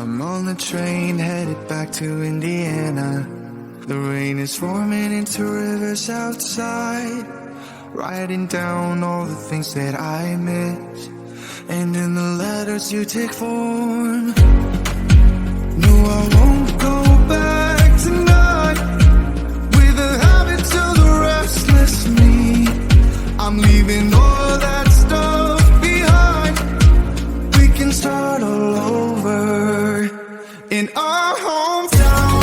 I'm on the train headed back to Indiana. The rain is forming into rivers outside, writing down all the things that I miss, and in the letters you take form. No, I won't go back tonight with the habits of the restless me. I'm leaving all that stuff behind. We can start all over in our hometown.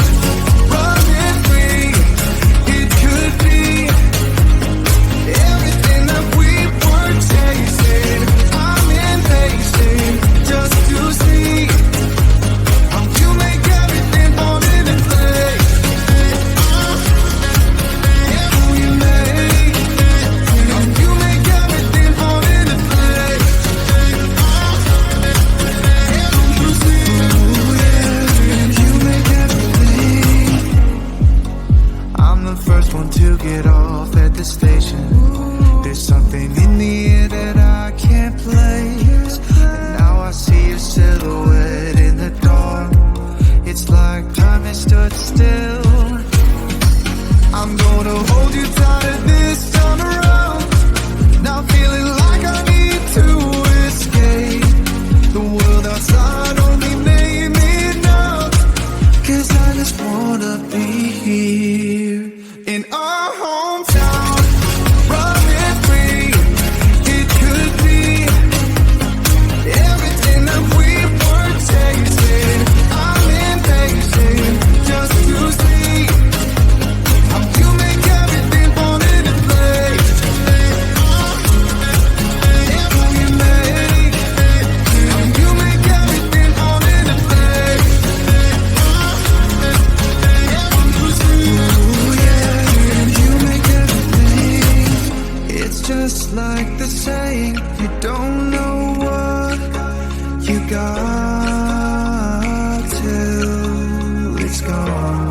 Running free, it could be everything that we were chasing. I'm impatient just to see how you make everything fall into place. How you make everything fall into place. You make everything. I'm the first one to get off at the station. There's something in the air that I can't place, and now I see your silhouette in the dark. It's like time has stood still. I'm gonna hold you tighter this time around. Now feeling like I need to escape. The world outside only made me numb, 'cause I just wanna be here in our hometown. Running free, it could be everything that we were chasing. I'm impatient just to see how you make everything fall into place. How you make everything fall into place. Ooh, yeah, you make everything. It's just like the saying, you don't know what you got till it's gone.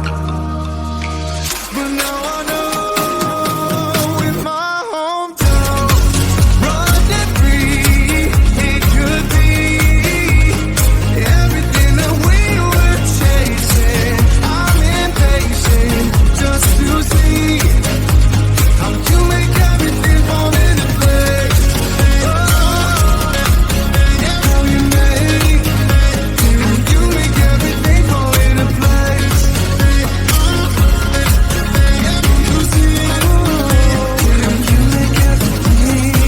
But now I know in my hometown, running free, it could be everything that we were chasing. I'm impatient just to see how you make everything fall into place. How you make everything fall into place. You make everything.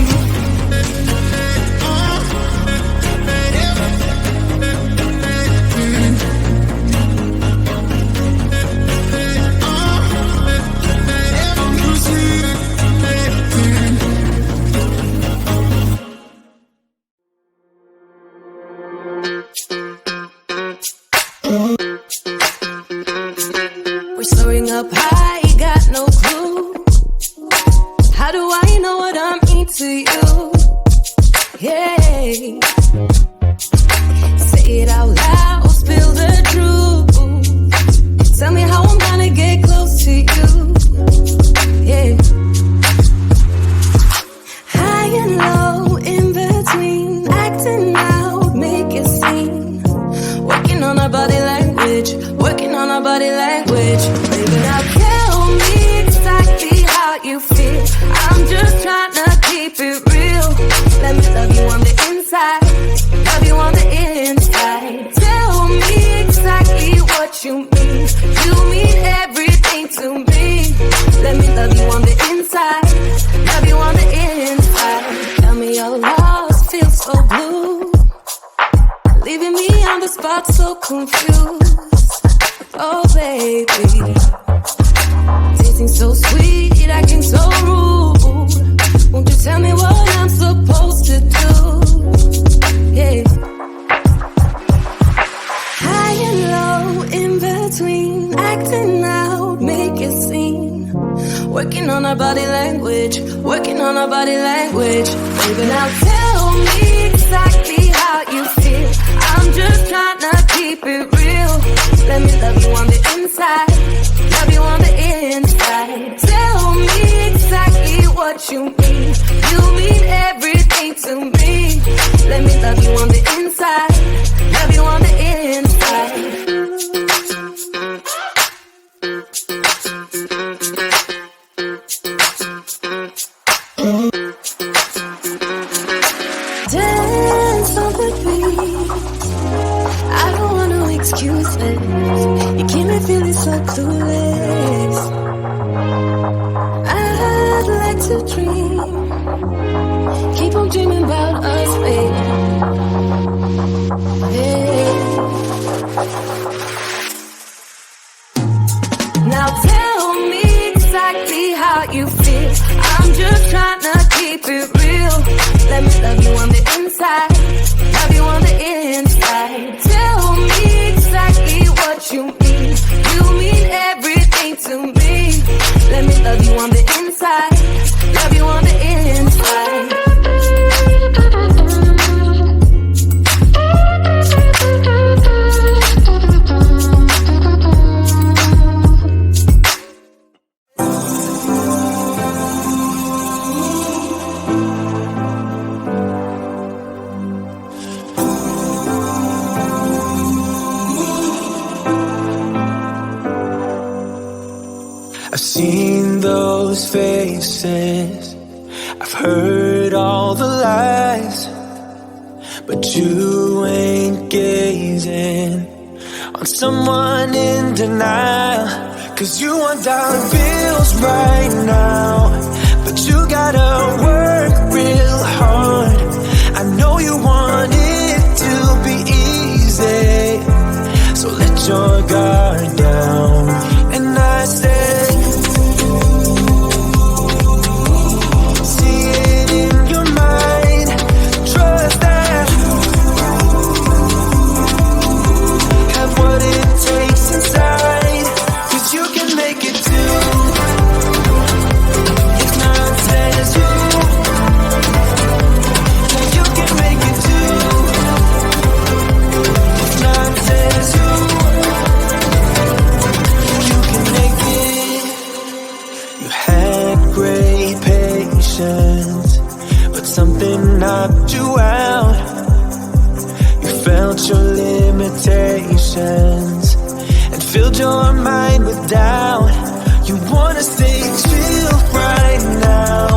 We're soaring up high, got no clue. How do I know what I mean to you? Yeah. Say it out loud, spill the truth. Tell me how I'm gonna get close to you. Yeah. High and low, in between, acting out, make a scene. Working on our body language, working on our body language. Baby, now tell me exactly how you feel. I'm just trying to keep it real. Let me love you on the inside, love you on the inside. Tell me exactly what you mean. You mean everything to me. Let me love you on the inside, love you on the inside. Tell me you're lost, feel so blue, leaving me on the spot so confused. Oh baby, tasting so sweet, acting so rude. Won't you tell me what I'm supposed to do? Yeah. High and low, in between, acting out, make a scene. Working on our body language, working on our body language. Baby, now tell me exactly how you feel. I'm just trying to keep it real. Let me love you on the inside, love you on the inside. Tell me exactly what you mean. You mean everything to me. Let me love you on the inside, love you on the inside. could be. I don't want no excuses. You keep me feeling so clueless. I'd like to dream. Keep on dreaming about us, baby. Yeah. Now tell me exactly how you feel. I'm just trying to keep it real. Let me love you on the inside. Love you on the inside. Tell me exactly what you mean. You mean everything to me. Let me love you on the inside. Love you on the inside. I've seen those faces, I've heard all the lies, but you ain't gazing on someone in denial. 'Cause you want dollar bills right now, but you gotta work real hard. I know you want it to be easy, so let your guard down. And I said, see it in your mind, trust that, have what it takes inside, 'cause you can make it too. If not says you, then you can make it too. If not says you, you can make it. You had great patience, but something knocked you out. You felt your limitations and filled your mind with doubt. You wanna stay chill right now,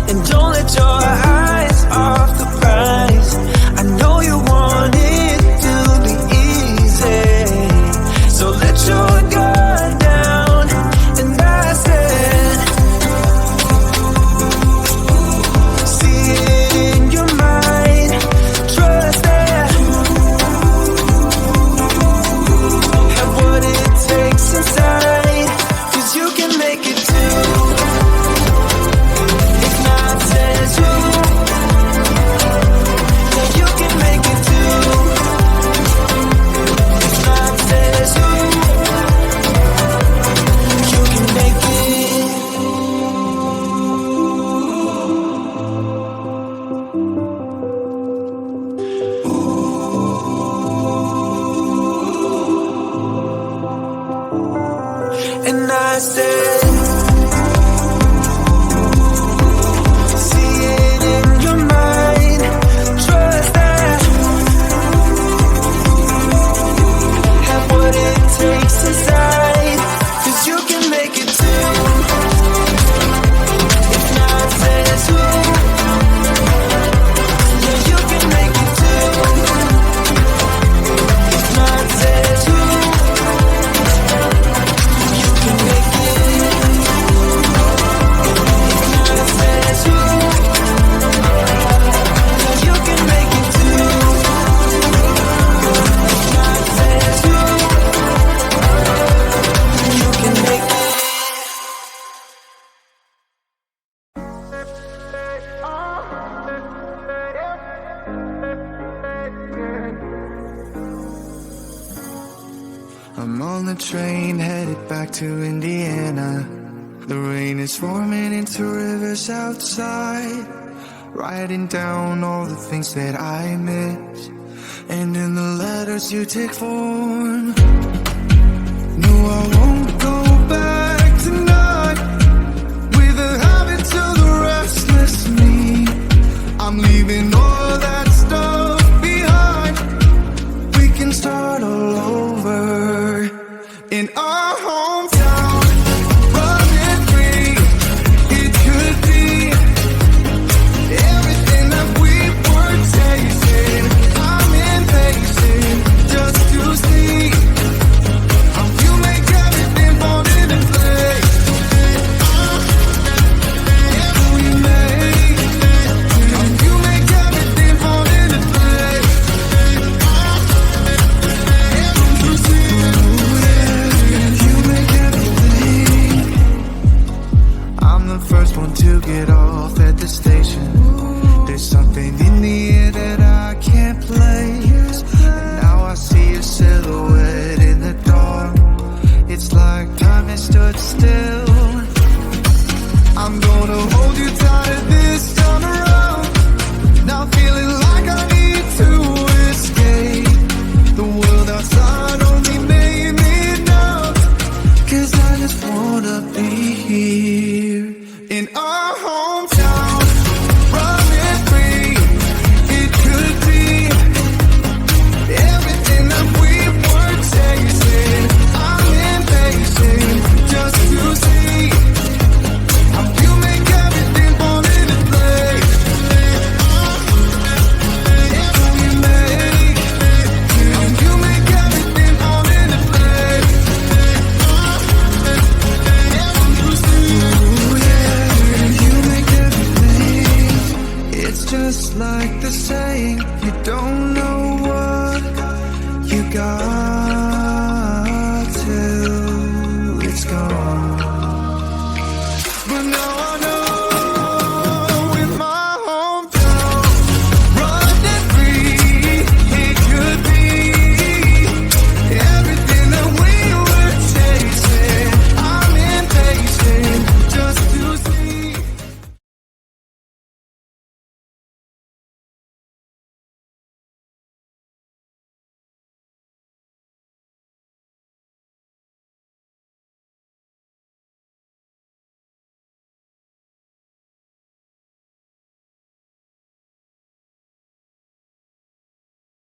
and don't let your eyes off the prize. I know you want it to be easy, so let your guard down. And I said, see it in your mind, trust that, have what it takes inside, 'cause you can make it too. If not says you, then you can make it too. If not says you, you can make it. And I said, see it in your mind, trust that, have what it takes inside, 'cause you can make it too. If not says you, yeah, you can make it too. If not says you, you can make it. If not says you, yeah, you can make it too. If not says you, you can make it. I'm on the train headed back to Indiana. The rain is forming into rivers outside, writing down all the things that I miss, and in the letters you take form. No, I won't go back tonight with the habits of the restless me. I'm leaving all that stuff behind. We can start all over in our hometown, running free. It could be everything that we were tasting. I got